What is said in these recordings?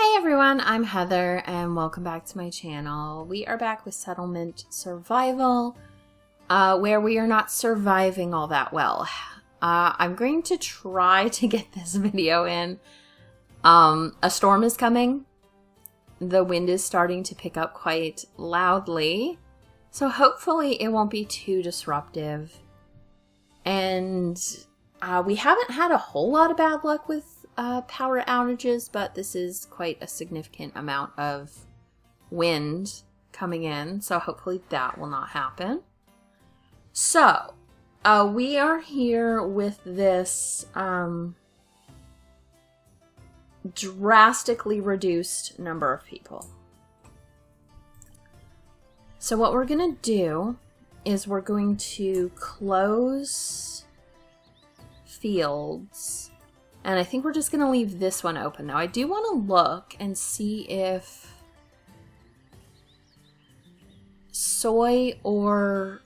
Hey everyone, I'm Heather and welcome back to my channel. We are back with Settlement Survival, where we are not surviving all that well. I'm going to try to get this video in. A storm is coming. The wind is starting to pick up quite loudly, so hopefully it won't be too disruptive. And we haven't had a whole lot of bad luck with power outages, but this is quite a significant amount of wind coming in, so hopefully that will not happen. So, we are here with this drastically reduced number of people. So what we're going to do is we're going to close fields. And I think we're just going to leave this one open. Now, I do want to look and see if soy or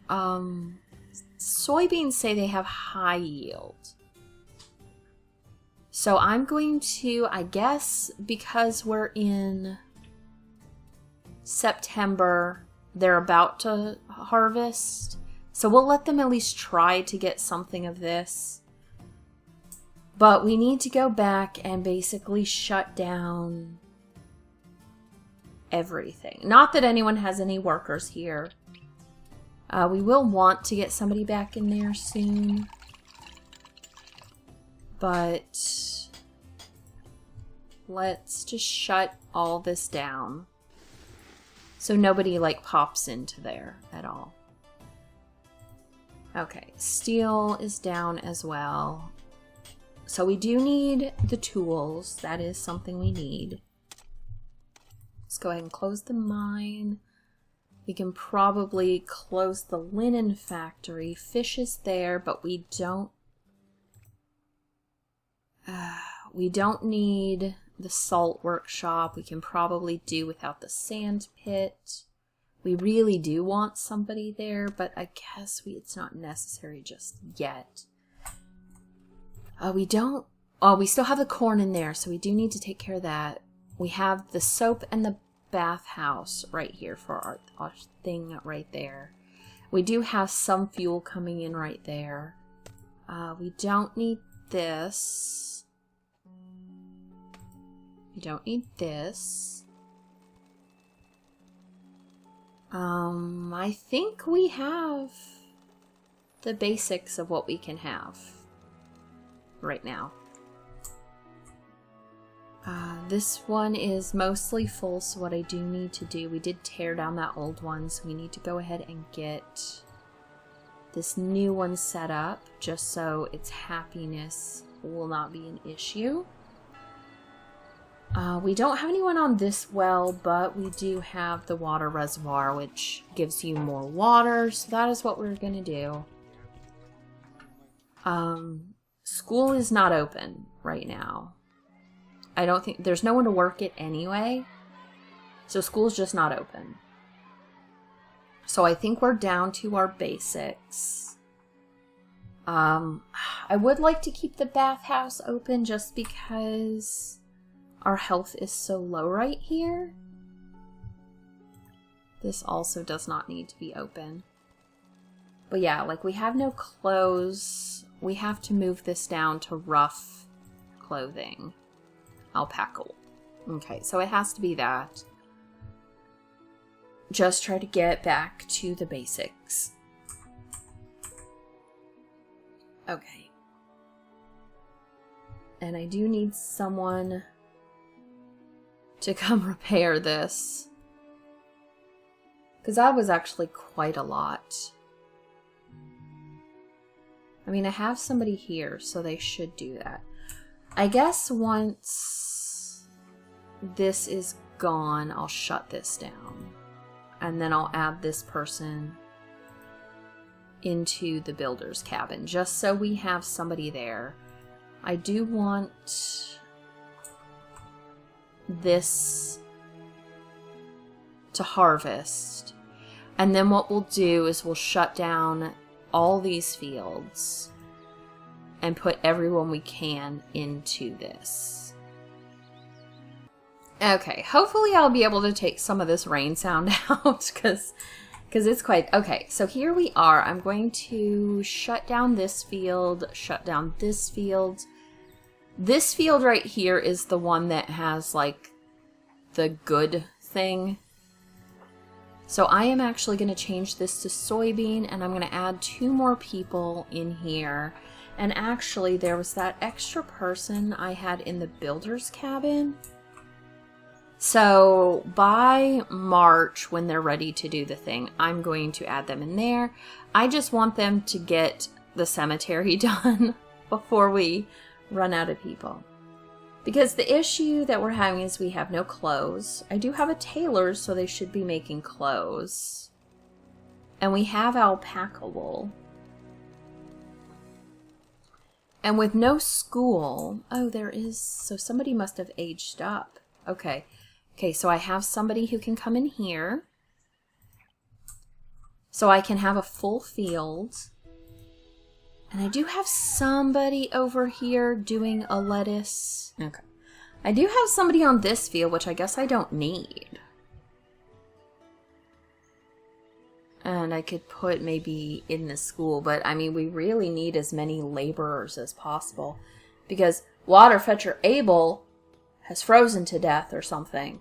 soybeans say they have high yield. So I'm going to, I guess, because we're in September, they're about to harvest. So we'll let them at least try to get something of this. But we need to go back and basically shut down everything. Not that anyone has any workers here. We will want to get somebody back in there soon. But let's just shut all this down. So nobody like pops into there at all. Okay, steel is down as well. So we do need the tools. That is something we need. Let's go ahead and close the mine. We can probably close the linen factory. Fish is there, but we don't need the salt workshop. We can probably do without the sand pit. We really do want somebody there, but I guess it's not necessary just yet. We still have the corn in there, so we do need to take care of that. We have the soap and the bathhouse right here for our thing right there. We do have some fuel coming in right there. We don't need this. We don't need this. I think we have the basics of what we can have right now. This one is mostly full, so what I do need to do, we did tear down that old one, so we need to go ahead and get this new one set up, just so its happiness will not be an issue. We don't have anyone on this well, but we do have the water reservoir, which gives you more water, so that is what we're gonna do. School is not open right now. I don't think there's no one to work it anyway. So school's just not open. So I think we're down to our basics. I would like to keep the bathhouse open just because our health is so low right here. This also does not need to be open. But yeah, like we have no clothes. We have to move this down to rough clothing. Alpaca. Okay, so it has to be that. Just try to get back to the basics. Okay. And I do need someone to come repair this. Because that was actually quite a lot. I mean, I have somebody here, so they should do that. I guess once this is gone, I'll shut this down. And then I'll add this person into the builder's cabin, just so we have somebody there. I do want this to harvest. And then what we'll do is we'll shut down all these fields and put everyone we can into this. Okay, hopefully I'll be able to take some of this rain sound out because it's quite... Okay, so here we are. I'm going to shut down this field, shut down this field. This field right here is the one that has, like, the good thing. So I am actually going to change this to soybean, and I'm going to add 2 more people in here. And actually, there was that extra person I had in the builder's cabin. So by March, when they're ready to do the thing, I'm going to add them in there. I just want them to get the cemetery done before we run out of people. Because the issue that we're having is we have no clothes. I do have a tailor, so they should be making clothes. And we have alpaca wool. And with no school... Oh, there is... So somebody must have aged up. Okay. Okay, so I have somebody who can come in here. So I can have a full field. And I do have somebody over here doing a lettuce. Okay. I do have somebody on this field, which I guess I don't need. And I could put maybe in the school, but I mean, we really need as many laborers as possible. Because water fetcher Abel has frozen to death or something.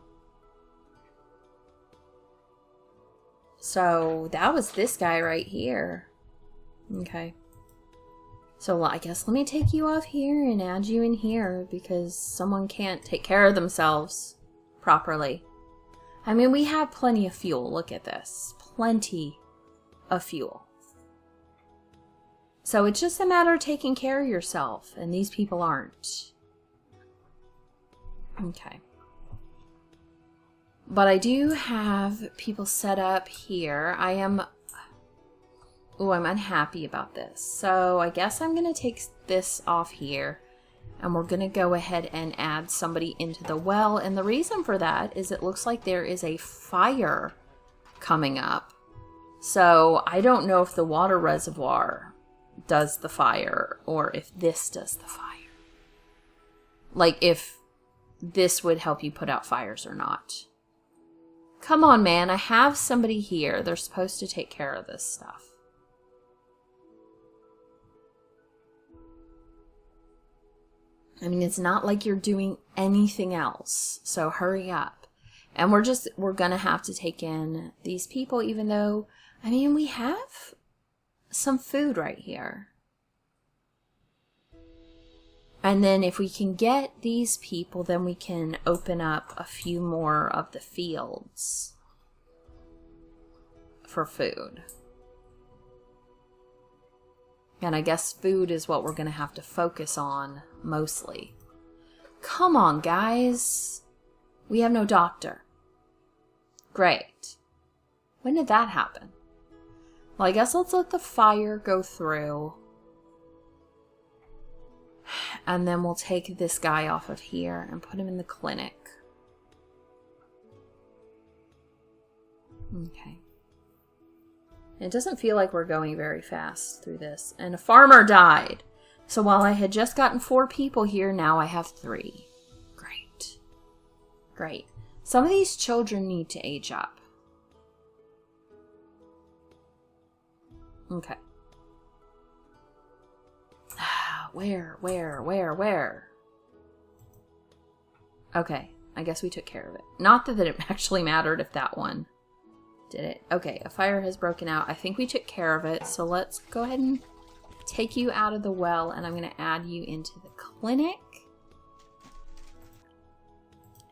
So that was this guy right here. Okay. So I guess let me take you off here and add you in here because someone can't take care of themselves properly. I mean, we have plenty of fuel. Look at this. Plenty of fuel. So it's just a matter of taking care of yourself, and these people aren't. Okay. But I do have people set up here. I'm unhappy about this. So I guess I'm going to take this off here. And we're going to go ahead and add somebody into the well. And the reason for that is it looks like there is a fire coming up. So I don't know if the water reservoir does the fire or if this does the fire. Like if this would help you put out fires or not. Come on, man. I have somebody here. They're supposed to take care of this stuff. I mean, it's not like you're doing anything else. So hurry up. And we're going to have to take in these people, even though, I mean, we have some food right here. And then if we can get these people, then we can open up a few more of the fields for food. And I guess food is what we're going to have to focus on mostly. Come on, guys. We have no doctor. Great. When did that happen? Well, I guess let's let the fire go through. And then we'll take this guy off of here and put him in the clinic. Okay. It doesn't feel like we're going very fast through this. And a farmer died. So while I had just gotten 4 people here, now I have 3. Great. Great. Some of these children need to age up. Okay. Where? Okay, I guess we took care of it. Not that it actually mattered if that one did it. Okay, a fire has broken out. I think we took care of it, so let's go ahead and take you out of the well, and I'm going to add you into the clinic.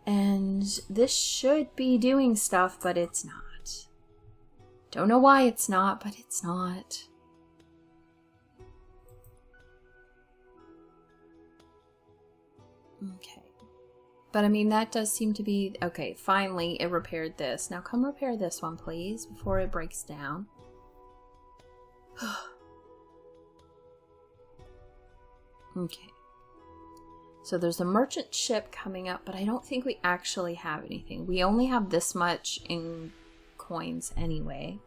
And this should be doing stuff, but it's not. Don't know why it's not, but it's not. Okay. But I mean, that does seem to be... Okay, finally it repaired this. Now come repair this one, please, before it breaks down. Okay. So there's a merchant ship coming up, but I don't think we actually have anything. We only have this much in coins anyway.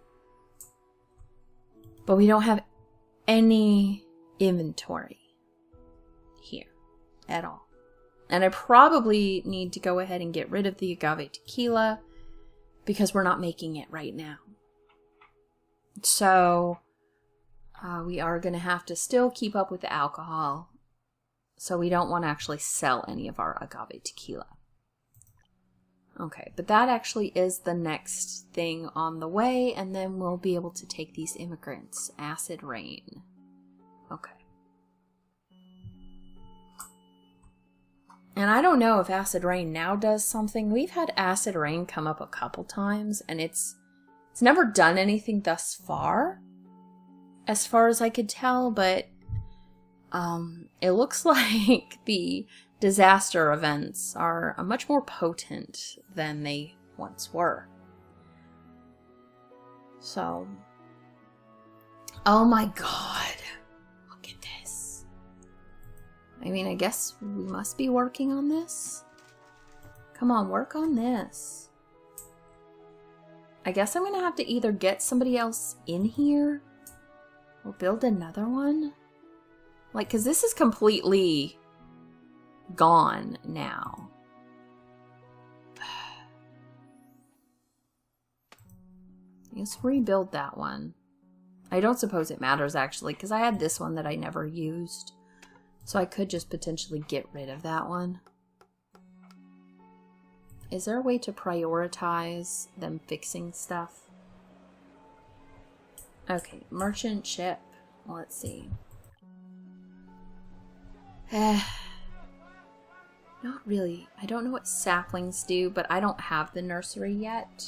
But we don't have any inventory here at all. And I probably need to go ahead and get rid of the agave tequila because we're not making it right now. So we are going to have to still keep up with the alcohol. So we don't want to actually sell any of our agave tequila. Okay, but that actually is the next thing on the way, and then we'll be able to take these immigrants. Acid rain. Okay. And I don't know if acid rain now does something. We've had acid rain come up a couple times, and it's never done anything thus far as I could tell, but it looks like the disaster events are much more potent than they once were. So, oh my god, look at this. I mean, I guess we must be working on this. Come on, work on this. I guess I'm gonna have to either get somebody else in here or build another one. Like, cause this is completely gone now. Let's rebuild that one. I don't suppose it matters actually, because I had this one that I never used. So I could just potentially get rid of that one. Is there a way to prioritize them fixing stuff? Okay, merchant ship. Let's see. Not really. I don't know what saplings do, but I don't have the nursery yet.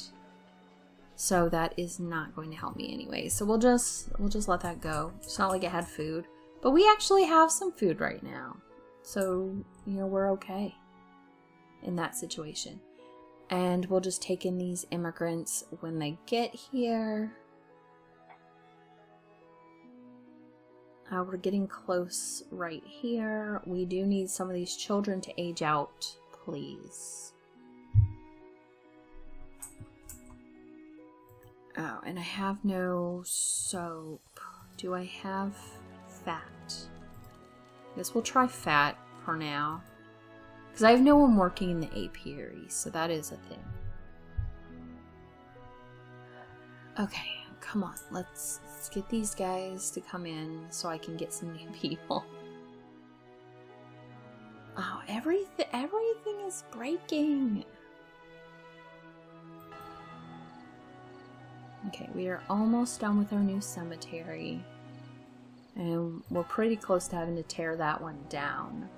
So that is not going to help me anyway. So we'll just let that go. It's not like it had food. But we actually have some food right now. So, you know, we're okay in that situation. And we'll just take in these immigrants when they get here. We're getting close right here. We do need some of these children to age out, please. Oh, and I have no soap. Do I have fat? I guess we'll try fat for now. Because I have no one working in the apiary, so that is a thing. Okay, come on. Let's get these guys to come in so I can get some new people. Oh, everything is breaking. Okay, we are almost done with our new cemetery. And we're pretty close to having to tear that one down.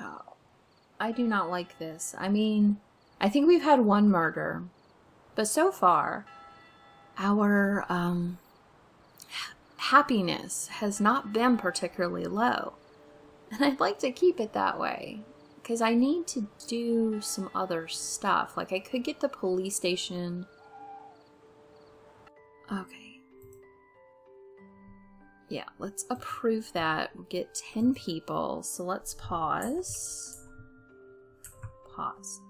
Oh, I do not like this. I mean, I think we've had one murder. But so far, our happiness has not been particularly low. And I'd like to keep it that way. Because I need to do some other stuff. Like, I could get the police station. Okay. Yeah, let's approve that. We'll get 10 people. So let's pause. Pause.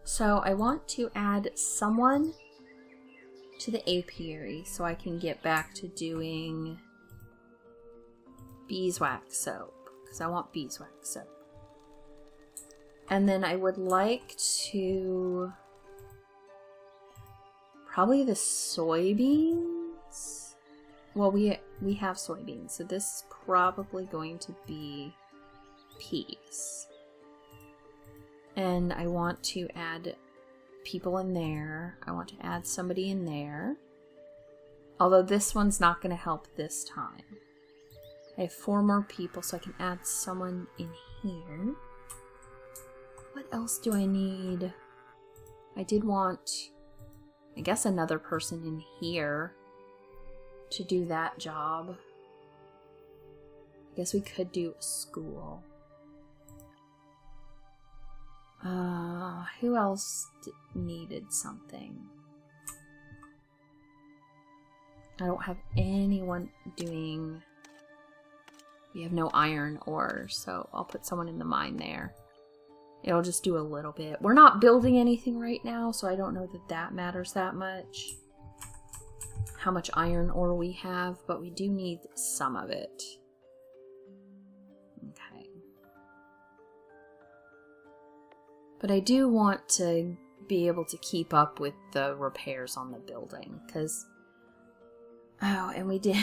So I want to add someone to the apiary so I can get back to doing beeswax soap. Because I want beeswax soap. And then I would like to... probably the soybeans? Well, we have soybeans, so this is probably going to be peas. And I want to add people in there. I want to add somebody in there. Although this one's not going to help this time. I have 4 more people, so I can add someone in here. What else do I need? I did want, I guess, another person in here to do that job. I guess we could do a school. Who else needed something? I don't have anyone doing... We have no iron ore, so I'll put someone in the mine there. It'll just do a little bit. We're not building anything right now, so I don't know that that matters that much. how much iron ore we have, but we do need some of it. Okay. But I do want to be able to keep up with the repairs on the building, because... Oh, and we did...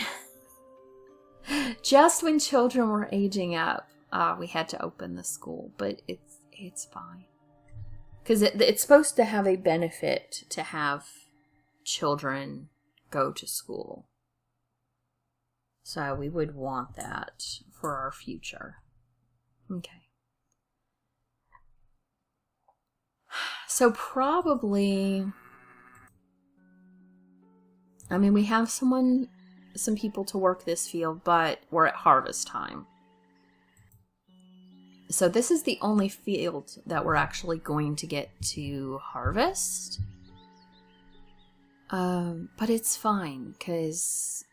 Just when children were aging up, we had to open the school, but it's fine. Because it's supposed to have a benefit to have children go to school. So we would want that for our future. Okay. So probably... I mean, we have some people to work this field, but we're at harvest time. So this is the only field that we're actually going to get to harvest. But it's fine, because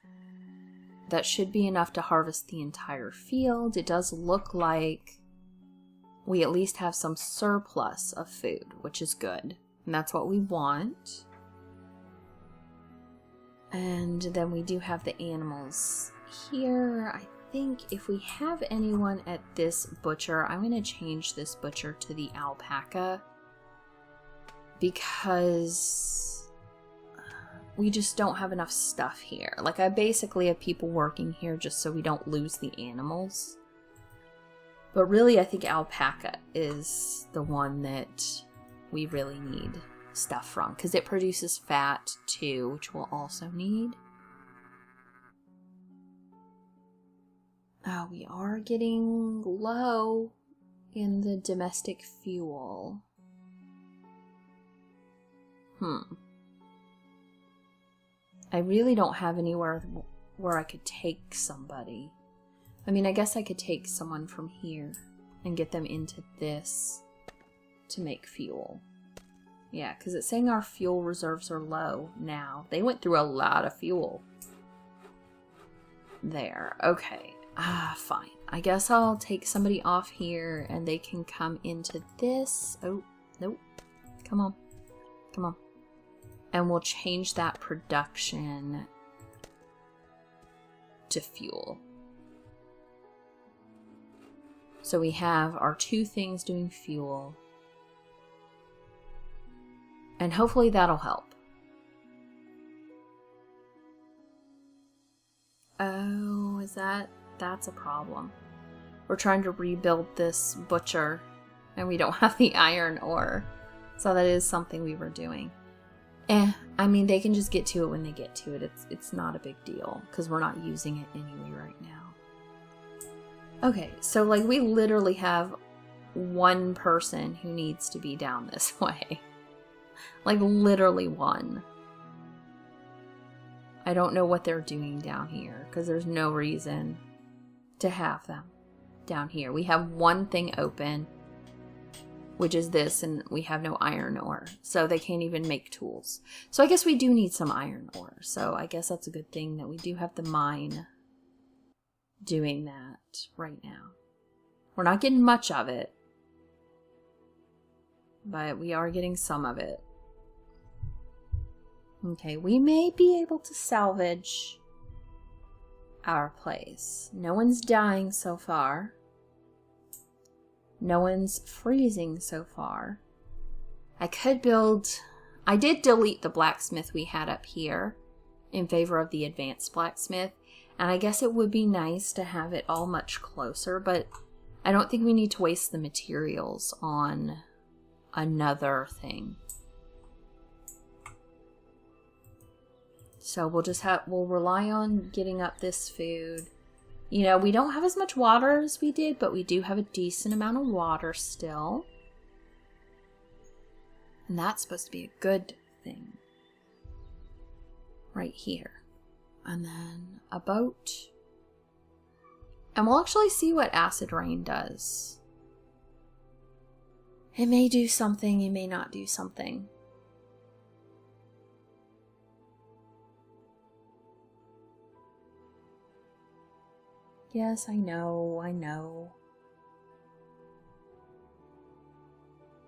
that should be enough to harvest the entire field. It does look like we at least have some surplus of food, which is good. And that's what we want. And then we do have the animals here. I think if we have anyone at this butcher, I'm going to change this butcher to the alpaca, because we just don't have enough stuff here. Like, I basically have people working here just so we don't lose the animals. But really, I think alpaca is the one that we really need stuff from, because it produces fat too, which we'll also need. Oh, we are getting low in the domestic fuel. I really don't have anywhere where I could take somebody. I mean, I guess I could take someone from here and get them into this to make fuel. Yeah, because it's saying our fuel reserves are low now. They went through a lot of fuel. There. Okay. Fine. I guess I'll take somebody off here and they can come into this. Oh, nope. Come on. Come on. And we'll change that production to fuel. So we have our two things doing fuel. And hopefully that'll help. Oh, that's a problem. We're trying to rebuild this butcher, and we don't have the iron ore. So that is something we were doing. I mean, they can just get to it when they get to it. It's not a big deal, because we're not using it anyway right now. Okay, so like we literally have one person who needs to be down this way. Like, literally one. I don't know what they're doing down here, because there's no reason to have them down here. We have one thing open, which is this, and we have no iron ore. So they can't even make tools. So I guess we do need some iron ore. So I guess that's a good thing that we do have the mine doing that right now. We're not getting much of it, but we are getting some of it. Okay, we may be able to salvage our place. No one's dying so far. No one's freezing so far. I did delete the blacksmith we had up here in favor of the advanced blacksmith. And I guess it would be nice to have it all much closer, but I don't think we need to waste the materials on another thing. So we'll rely on getting up this food. You know, we don't have as much water as we did, but we do have a decent amount of water still. And that's supposed to be a good thing. Right here. And then a boat. And we'll actually see what acid rain does. It may do something, it may not do something. Yes, I know.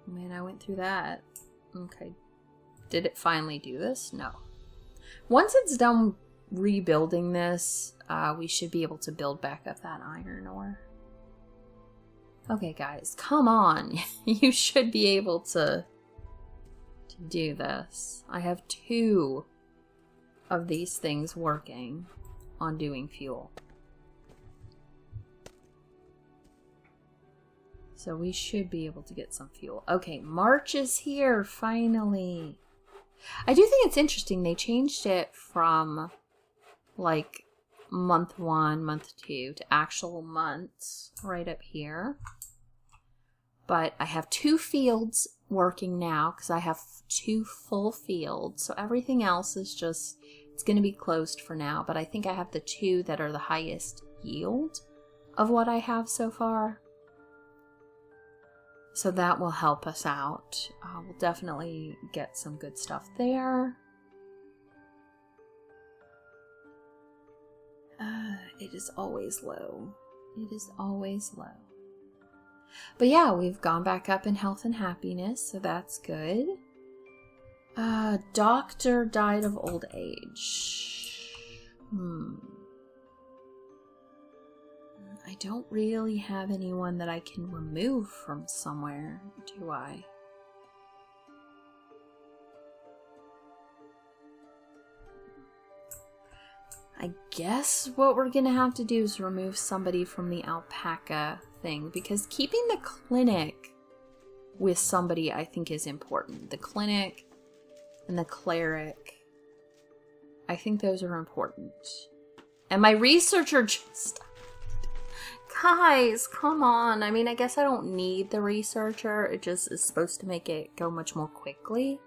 Man, I went through that. Okay. Did it finally do this? No. Once it's done rebuilding this, we should be able to build back up that iron ore. Okay, guys, come on. You should be able to do this. I have 2 of these things working on doing fuel. So we should be able to get some fuel. Okay, March is here, finally. I do think it's interesting. They changed it from, like, month 1, month 2 to actual months right up here. But I have 2 fields working now because I have 2 full fields. So everything else is just, it's going to be closed for now. But I think I have the 2 that are the highest yield of what I have so far. So that will help us out. We'll definitely get some good stuff there. It is always low. It is always low. But yeah, we've gone back up in health and happiness, so that's good. Doctor died of old age. I don't really have anyone that I can remove from somewhere, do I? I guess what we're gonna have to do is remove somebody from the alpaca thing, because keeping the clinic with somebody I think is important. The clinic and the cleric, I think those are important. And my researcher just... Guys, come on. I mean, I guess I don't need the researcher. It just is supposed to make it go much more quickly.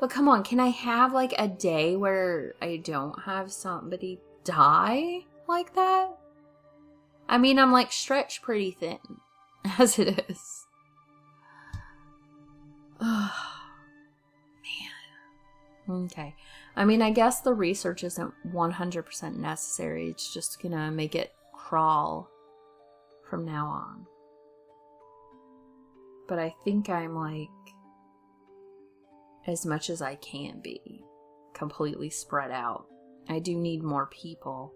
But come on, can I have like a day where I don't have somebody die like that? I mean, I'm like stretched pretty thin as it is. Oh, man. Okay. I mean, I guess the research isn't 100% necessary. It's just gonna make it crawl from now on. But I think I'm like, as much as I can be, completely spread out. I do need more people.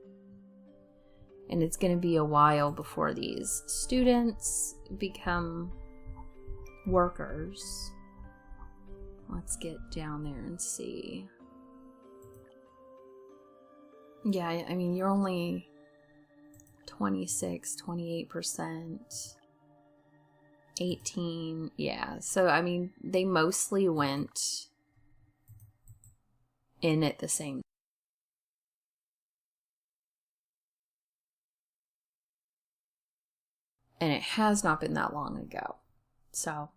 And it's going to be a while before these students become workers. Let's get down there and see. Yeah, I mean, you're only 26, 28%, 18, yeah. So, I mean, they mostly went in at the same time. And it has not been that long ago. So,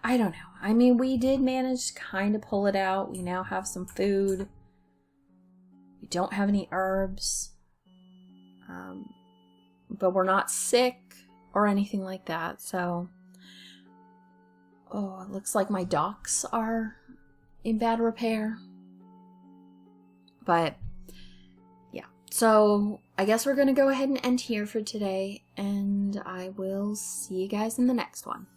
I don't know. I mean, we did manage to kind of pull it out. We now have some food. We don't have any herbs. But we're not sick or anything like that. So, oh, it looks like my docks are in bad repair. But, yeah. So, I guess we're going to go ahead and end here for today. And I will see you guys in the next one.